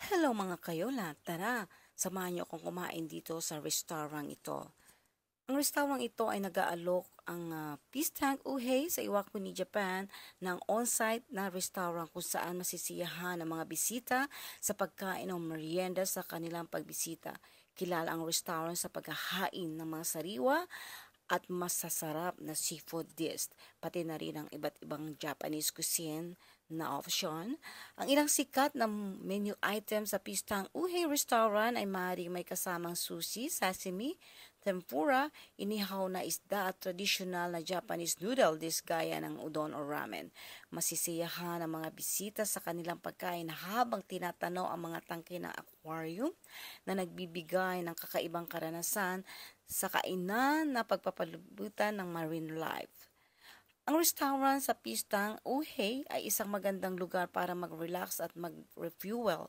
Hello mga kayola, tara, samahan niyo akong kumain dito sa restaurant ito. Ang restaurant ito ay nag-aalok ang Peace Tank Uhay sa Iwakuni, Japan ng on-site na restaurant kung saan masisiyahan ang mga bisita sa pagkain o merienda sa kanilang pagbisita. Kilala ang restaurant sa paghahain ng mga sariwa at masasarap na seafood dish, pati na rin ang iba't ibang Japanese cuisine na option. Ang ilang sikat na menu item sa Pistang Uhay Restaurant ay maaaring may kasamang sushi, sashimi, tempura, inihaw na isda at tradisyonal na Japanese noodle dish gaya ng udon o ramen. Masisiyahan ang mga bisita sa kanilang pagkain habang tinatanaw ang mga tangke ng aquarium na nagbibigay ng kakaibang karanasan sa kainan na pagpapalibutan ng marine life. Ang restaurant sa Pistang Uhay ay isang magandang lugar para mag-relax at mag-refuel